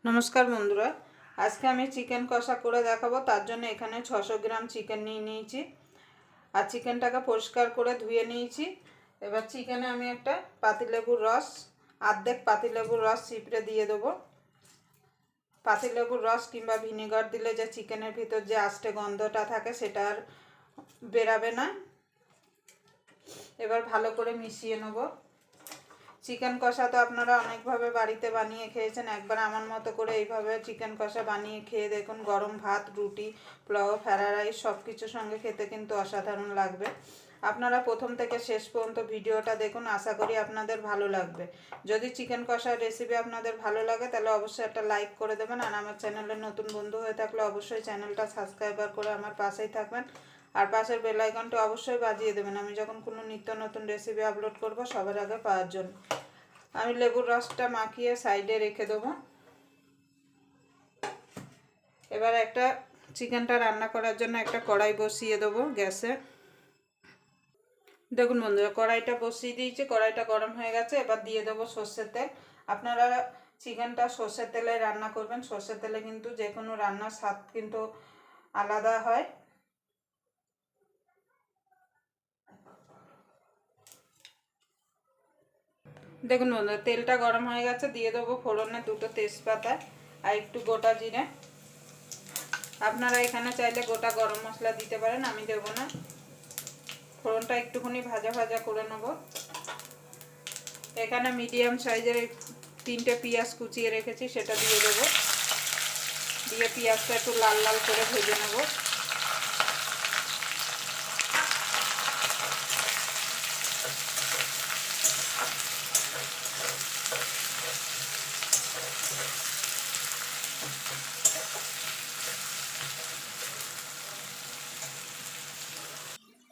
নমস্কার বন্ধুরা, আজকে আমি চিকেন কষা করে দেখাবো। তার জন্য এখানে 600 গ্রাম চিকেন নিয়ে নিয়েছি আর চিকেনটাকে পরিষ্কার করে ধুয়ে নিয়েছি। এবার চিকেনে আমি একটা পাতিলেবুর রস, অর্ধেক পাতিলেবুর রস চিপড়ে দিয়ে দেবো। পাতিলেবুর রস কিংবা ভিনেগার দিলে যে চিকেনের ভিতর যে আষ্টে গন্ধটা থাকে সেটা আর বেরাবে না। এবার ভালো করে মিশিয়ে নেব। চিকেন কষা তো আপনারা অনেকভাবে বাড়িতে বানিয়ে খেয়েছেন, একবার আমার মতো করে এইভাবে চিকেন কষা বানিয়ে খেয়ে দেখুন। গরম ভাত, রুটি, পোলাও, ফ্রাইড রাইস সব কিছুর সঙ্গে খেতে কিন্তু অসাধারণ লাগবে। আপনারা প্রথম থেকে শেষ পর্যন্ত ভিডিওটা দেখুন, আশা করি আপনাদের ভালো লাগবে। যদি চিকেন কষার রেসিপি আপনাদের ভালো লাগে তাহলে অবশ্যই একটা লাইক করে দেবেন, আর আমার চ্যানেলের নতুন বন্ধু হয়ে থাকলে অবশ্যই চ্যানেলটা সাবস্ক্রাইব করে আমার পাশেই থাকবেন, আর পাশের বেল আইকনটা অবশ্যই বাজিয়ে দেবেন আমি যখন কোনো নিত্য নতুন রেসিপি আপলোড করব সবার আগে পাওয়ার জন্য। আমি লেবুর রসটা মাখিয়ে সাইডে রেখে দেবো। এবার একটা চিকেনটা রান্না করার জন্য একটা কড়াই বসিয়ে দেবো গ্যাসে। দেখুন বন্ধুরা, কড়াইটা বসিয়ে দিয়েছি, কড়াইটা গরম হয়ে গেছে। এবার দিয়ে দেবো সর্ষের তেল। আপনারা চিকেনটা সর্ষের তেলে রান্না করবেন। সর্ষের তেলে কিন্তু যে কোনো রান্নার স্বাদ কিন্তু আলাদা হয়। দেখুন বন্ধুরা, তেলটা গরম হয়ে গেছে। দিয়ে দেবো ফোড়নে দুটো তেজপাতা আর একটু গোটা জিরে। আপনারা এখানে চাইলে গোটা গরম মশলা দিতে পারেন, আমি দেবো না। ফোড়নটা একটুখানি ভাজা ভাজা করে নেব। এখানে মিডিয়াম সাইজের 3টে পেঁয়াজ কুচিয়ে রেখেছি, সেটা দিয়ে দেবো। দিয়ে পেঁয়াজটা একটু লাল লাল করে ভেজে নেব।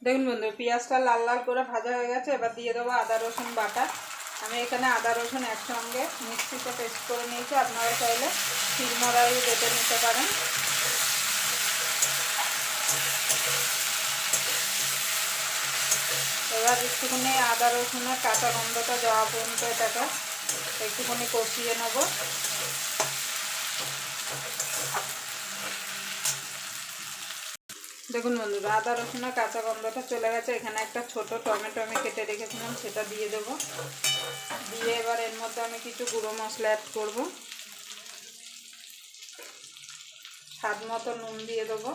দেখুন বন্ধু, পেঁয়াজটা লাল লাল করে ভাজা হয়ে গেছে। এবার দিয়ে দেবো আদা রসুন বাটা। আমি এখানে আদা রসুন একসঙ্গে মিক্সিতে পেস্ট করে নিয়েছি, আপনারা চাইলে শিলনোড়ায় বেটে নিতে পারেন। এবার একটুখানি আদা রসুনের কাঁচা গন্ধটা যাওয়া পর্যন্ত এটাকে একটুখানি কষিয়ে নেব। দেখুন বন্ধুরা, আদা রসুনের কাঁচা গন্ধটা চলে গেছে। এখানে একটা ছোট টমেটো আমি কেটে রেখেছিলাম, সেটা দিয়ে দেবো। দিয়ে এবার এর মধ্যে আমি কিছু গুঁড়ো মশলা অ্যাড করব। স্বাদ মতো নুন দিয়ে দেবো,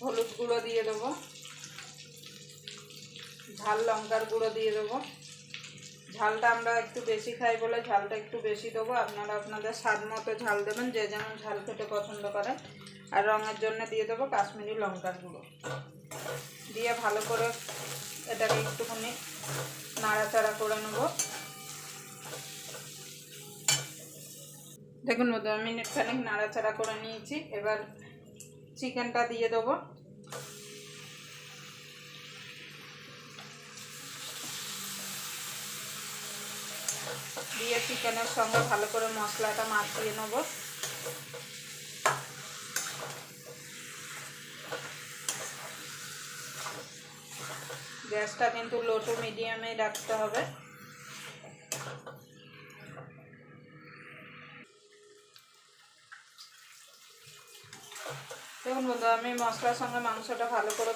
হলুদ গুঁড়ো দিয়ে দেবো, ঝাল লঙ্কার গুঁড়ো দিয়ে দেবো। ঝালটা আমরা একটু বেশি খাই বলে ঝালটা একটু বেশি দেবো। আপনারা আপনাদের স্বাদ মতো ঝাল দেবেন, যে যেমন ঝাল খেতে পছন্দ করেন। আর রঙের জন্য দিয়ে দেবো কাশ্মীরি লঙ্কার গুঁড়ো। দিয়ে ভালো করে এটাকে একটুখানি নাড়াচাড়া করে নেব। দেখুন বন্ধু, মিনিট খানিক নাড়াচাড়া করে নিয়েছি। এবার চিকেনটা দিয়ে দেবো। দিয়ে চিকেনের সঙ্গে ভালো করে মশলাটা মাখিয়ে নেব। গ্যাসটা কিন্তু লো টু মিডিয়ামে রাখতে হবে। দেখুন বন্ধু, আমি মশলার সঙ্গে মাংসটা ভালো করে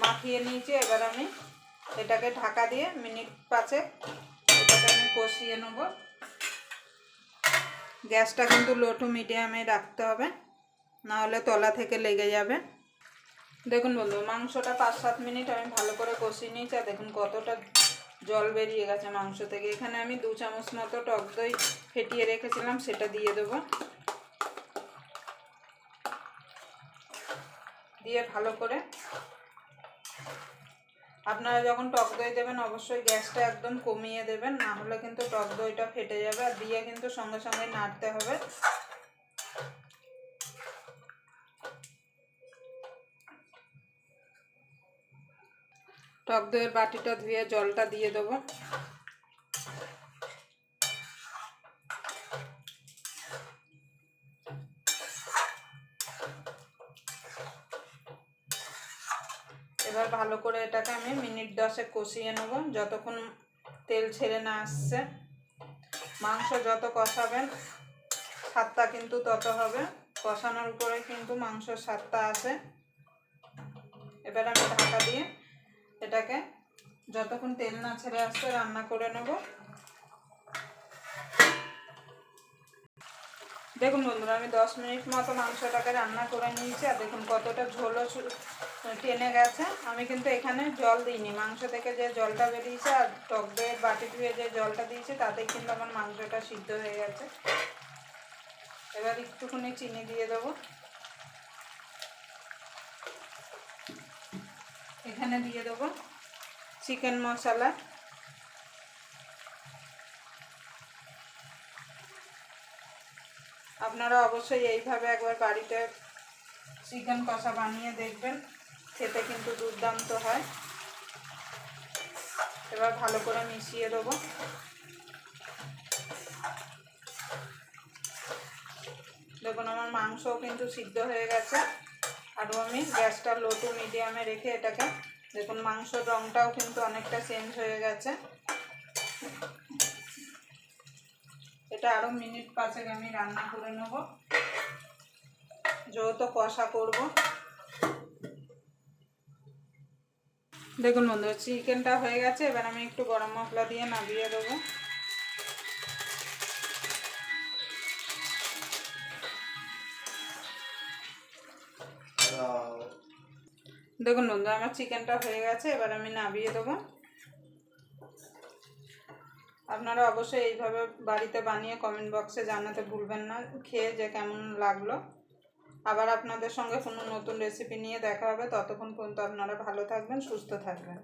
মাখিয়ে নিয়েছি। এবার আমি এটাকে ঢাকা দিয়ে মিনিট 5 এটাকে আমি কষিয়ে নেব। গ্যাসটা কিন্তু লো টু মিডিয়ামে রাখতে হবে, না হলে তলা থেকে লেগে যাবে। দেখুন বন্ধু, মাংসটা 5-7 মিনিট আমি ভালো করে কষিয়ে নিয়েছি। আর দেখুন কতটা জল বেরিয়ে গেছে মাংস থেকে। এখানে আমি 2 চামচ মতো টক দই ফেটিয়ে রেখেছিলাম, সেটা দিয়ে দেবো। দিয়ে ভালো করে আপনারা যখন টক দই দেবেন অবশ্যই গ্যাসটা একদম কমিয়ে দেবেন, না হলে কিন্তু টক দইটা ফেটে যাবে। আর দিয়ে কিন্তু সঙ্গে সঙ্গে নাড়তে হবে। টক দইয়ের বাটিটা ধুয়ে জলটা দিয়ে দেবো। এবার ভালো করে এটাকে আমি মিনিট 10 কষিয়ে নেব, যতক্ষণ তেল ছেড়ে না আসছে। মাংস যত কষাবেন স্বাদটা কিন্তু তত হবে, কষানোর উপরে কিন্তু মাংসের স্বাদটা আসে। এবার আমি ঢাকা দিয়ে এটাকে যতক্ষণ তেল না ছেড়ে আসছে রান্না করে নেব। দেখুন বন্ধুরা, আমি 10 মিনিট মতো মাংসটাকে রান্না করে নিয়েছি। আর দেখুন কতটা ঝোলও টেনে গেছে। আমি কিন্তু এখানে জল দিইনি, মাংস থেকে যে জলটা বেরিয়েছে আর টক দইয়ের বাটি ধুয়ে যে জলটা দিয়েছি তাতেই কিন্তু আমার মাংসটা সিদ্ধ হয়ে গেছে। এবার একটুখানি চিনি দিয়ে দেবো। এখানে দিয়ে দেবো চিকেন মশলা, আপনারা অবশ্যই এইভাবে একবার বাড়িতে চিকেন কষা বানিয়ে দেখবেন, খেতে কিন্তু দুর্দান্ত হয়। এবার ভালো করে মিশিয়ে দেবো। দেখুন আমার মাংসও কিন্তু সিদ্ধ হয়ে গেছে। আরও আমি গ্যাসটা লো টু মিডিয়ামে রেখে এটাকে, দেখুন মাংসর রঙটাও কিন্তু অনেকটা চেঞ্জ হয়ে গেছে। এটা আরও মিনিট 5 আমি রান্না করে নেব, যেহেতু কষা করব। দেখুন বন্ধুরা, চিকেনটা হয়ে গেছে। এবার আমি একটু গরম মশলা দিয়ে নামিয়ে দেবো। দেখুন বন্ধুরা, আমার চিকেনটা হয়ে গেছে। এবার আমি নামিয়ে দেবো। আপনারা অবশ্যই এইভাবে বাড়িতে বানিয়ে কমেন্ট বক্সে জানাতে ভুলবেন না খেয়ে যে কেমন লাগলো। আবার আপনাদের সঙ্গে কোনো নতুন রেসিপি নিয়ে দেখা হবে। ততক্ষণ পর্যন্ত আপনারা ভালো থাকবেন, সুস্থ থাকবেন।